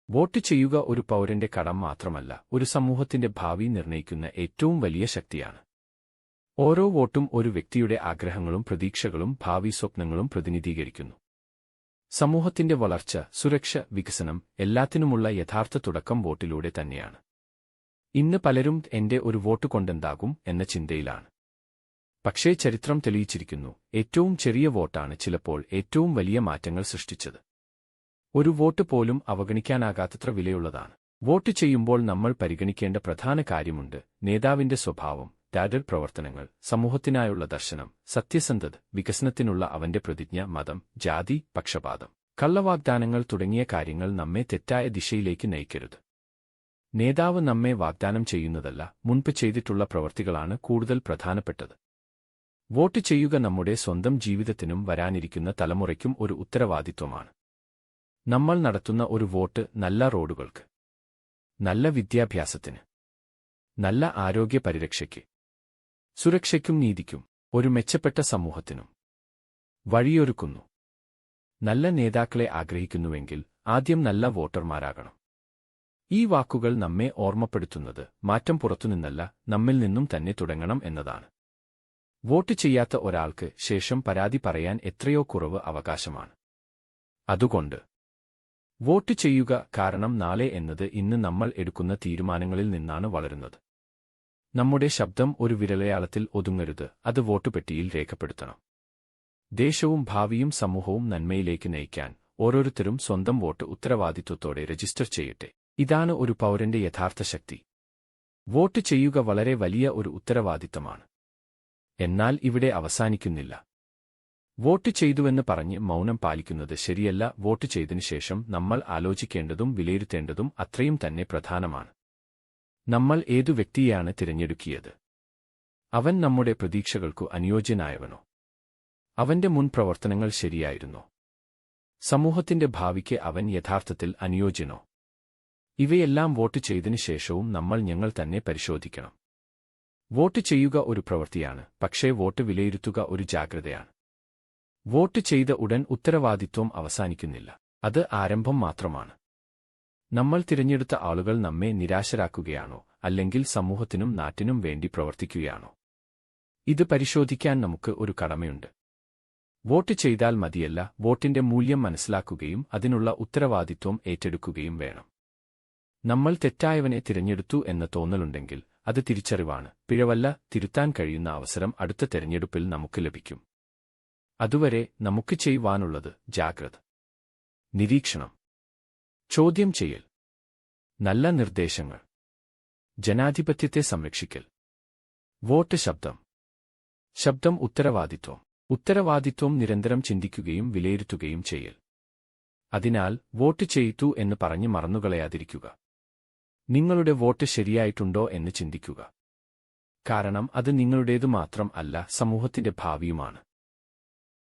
Vote ചെയ്യുക ഒരു പൗരന്റെ കടം മാത്രമല്ല, ഒരു സമൂഹത്തിന്റെ ഭാവി നിർണ്ണയിക്കുന്ന ഏറ്റവും വലിയ ശക്തിയാണ്. ഓരോ വോട്ടും ഒരു വ്യക്തിയുടെ ആഗ്രഹങ്ങളും പ്രതീക്ഷകളും ഭാവി സ്വപ്നങ്ങളും പ്രതിനിധീകരിക്കുന്നു. സമൂഹത്തിന്റെ വളർച്ച, സുരക്ഷ, വികസനം എല്ലാത്തിനുമുള്ള യഥാർത്ഥ തുടക്കം വോട്ടിലൂടെ തന്നെയാണ്. ഇന്ന് പലരും എന്റെ ഒരു വോട്ട് കൊണ്ടെന്താകും എന്ന ചിന്തയിലാണ്. പക്ഷേ ചരിത്രം തെളിയിച്ചിരിക്കുന്നു, ഏറ്റവും ചെറിയ വോട്ടാണ് ചിലപ്പോൾ ഏറ്റവും വലിയ മാറ്റങ്ങൾ സൃഷ്ടിച്ചത്. ഒരു വോട്ട് പോലും അവഗണിക്കാനാകാത്തത്ര വിലയുള്ളതാണ്. വോട്ട് ചെയ്യുമ്പോൾ നമ്മൾ പരിഗണിക്കേണ്ട പ്രധാന കാര്യമുണ്ട്: നേതാവിന്റെ സ്വഭാവം, പ്രവർത്തനങ്ങൾ, സമൂഹത്തിനായുള്ള ദർശനം, സത്യസന്ധത, വികസനത്തിനുള്ള അവന്റെ പ്രതിജ്ഞ, മതം, ജാതി, പക്ഷപാതം, കള്ളവാഗ്ദാനങ്ങൾ തുടങ്ങിയ കാര്യങ്ങൾ നമ്മെ തെറ്റായ ദിശയിലേക്ക് നയിക്കരുത്. നേതാവ് നമ്മെ വാഗ്ദാനം ചെയ്യുന്നതല്ല, മുൻപ് ചെയ്തിട്ടുള്ള പ്രവൃത്തികളാണ് കൂടുതൽ പ്രധാനപ്പെട്ടത്. വോട്ട് ചെയ്യുക നമ്മുടെ സ്വന്തം ജീവിതത്തിനും വരാനിരിക്കുന്ന തലമുറയ്ക്കും ഒരു ഉത്തരവാദിത്വമാണ്. നമ്മൾ നടത്തുന്ന ഒരു വോട്ട് നല്ല റോഡുകൾക്ക്, നല്ല വിദ്യാഭ്യാസത്തിന്, നല്ല ആരോഗ്യ പരിരക്ഷയ്ക്ക്, സുരക്ഷയ്ക്കും നീതിക്കും, ഒരു മെച്ചപ്പെട്ട സമൂഹത്തിനും വഴിയൊരുക്കുന്നു. നല്ല നേതാക്കളെ ആഗ്രഹിക്കുന്നുവെങ്കിൽ ആദ്യം നല്ല വോട്ടർമാരാകണം. ഈ വാക്കുകൾ നമ്മെ ഓർമ്മപ്പെടുത്തുന്നത് മാറ്റം പുറത്തുനിന്നല്ല, നമ്മിൽ നിന്നും തന്നെ തുടങ്ങണം എന്നതാണ്. വോട്ട് ചെയ്യാത്ത ഒരാൾക്ക് ശേഷം പരാതി പറയാൻ എത്രയോ കുറവ് അവകാശമാണ്. അതുകൊണ്ട് വോട്ട് ചെയ്യുക, കാരണം നാളെ എന്നത് ഇന്ന് നമ്മൾ എടുക്കുന്ന തീരുമാനങ്ങളിൽ നിന്നാണ് വളരുന്നത്. നമ്മുടെ ശബ്ദം ഒരു വിരലയാളത്തിൽ ഒതുങ്ങരുത്, അത് വോട്ടുപെട്ടിയിൽ രേഖപ്പെടുത്തണം. ദേശവും ഭാവിയും സമൂഹവും നന്മയിലേക്ക് നയിക്കാൻ ഓരോരുത്തരും സ്വന്തം വോട്ട് ഉത്തരവാദിത്വത്തോടെ രജിസ്റ്റർ ചെയ്യട്ടെ. ഇതാണ് ഒരു പൗരന്റെ യഥാർത്ഥ ശക്തി. വോട്ട് ചെയ്യുക വളരെ വലിയ ഒരു ഉത്തരവാദിത്തമാണ്. എന്നാൽ ഇവിടെ അവസാനിക്കുന്നില്ല. വോട്ട് ചെയ്തുവെന്ന് പറഞ്ഞ് മൗനം പാലിക്കുന്നത് ശരിയല്ല. വോട്ട് ചെയ്തതിനു ശേഷം നമ്മൾ ആലോചിക്കേണ്ടതും വിലയിരുത്തേണ്ടതും അത്രയും തന്നെ പ്രധാനമാണ്. നമ്മൾ ഏതു വ്യക്തിയെയാണ് തിരഞ്ഞെടുക്കിയത്? അവൻ നമ്മുടെ പ്രതീക്ഷകൾക്കു അനുയോജ്യനായവനോ? അവന്റെ മുൻ പ്രവർത്തനങ്ങൾ ശരിയായിരുന്നോ? സമൂഹത്തിന്റെ ഭാവിക്ക് അവൻ യഥാർത്ഥത്തിൽ അനുയോജ്യനോ? ഇവയെല്ലാം വോട്ട് ചെയ്തതിനു ശേഷവും ഞങ്ങൾ തന്നെ പരിശോധിക്കണം. വോട്ട് ചെയ്യുക ഒരു പ്രവൃത്തിയാണ്, പക്ഷേ വോട്ട് വിലയിരുത്തുക ഒരു ജാഗ്രതയാണ്. വോട്ട് ചെയ്ത ഉടൻ ഉത്തരവാദിത്വം അവസാനിക്കുന്നില്ല, അത് ആരംഭം മാത്രമാണ്. നമ്മൾ തിരഞ്ഞെടുത്ത ആളുകൾ നമ്മെ നിരാശരാക്കുകയാണോ, അല്ലെങ്കിൽ സമൂഹത്തിനും നാട്ടിനും വേണ്ടി പ്രവർത്തിക്കുകയാണോ? ഇത് പരിശോധിക്കാൻ നമുക്ക് ഒരു കടമയുണ്ട്. വോട്ട് ചെയ്താൽ മതിയല്ല, വോട്ടിന്റെ മൂല്യം മനസ്സിലാക്കുകയും അതിനുള്ള ഉത്തരവാദിത്വം ഏറ്റെടുക്കുകയും വേണം. നമ്മൾ തെറ്റായവനെ തിരഞ്ഞെടുത്തു എന്ന തോന്നലുണ്ടെങ്കിൽ അത് തിരിച്ചറിവാണ്, പിഴവല്ല. തിരുത്താൻ കഴിയുന്ന അവസരം അടുത്ത തെരഞ്ഞെടുപ്പിൽ നമുക്ക് ലഭിക്കും. അതുവരെ നമുക്ക് ചെയ്യുവാനുള്ളത് ജാഗ്രത, നിരീക്ഷണം, ചോദ്യം ചെയ്യൽ, നല്ല നിർദ്ദേശങ്ങൾ, ജനാധിപത്യത്തെ സംരക്ഷിക്കൽ. വോട്ട് ശബ്ദം, ശബ്ദം ഉത്തരവാദിത്വം, ഉത്തരവാദിത്വം നിരന്തരം ചിന്തിക്കുകയും വിലയിരുത്തുകയും ചെയ്യൽ. അതിനാൽ വോട്ട് ചെയ്തു എന്ന് പറഞ്ഞ് മറന്നുകളയാതിരിക്കുക. നിങ്ങളുടെ വോട്ട് ശരിയായിട്ടുണ്ടോ എന്ന് ചിന്തിക്കുക. കാരണം അത് നിങ്ങളുടേതു മാത്രം അല്ല, സമൂഹത്തിന്റെ ഭാവിയുമാണ്.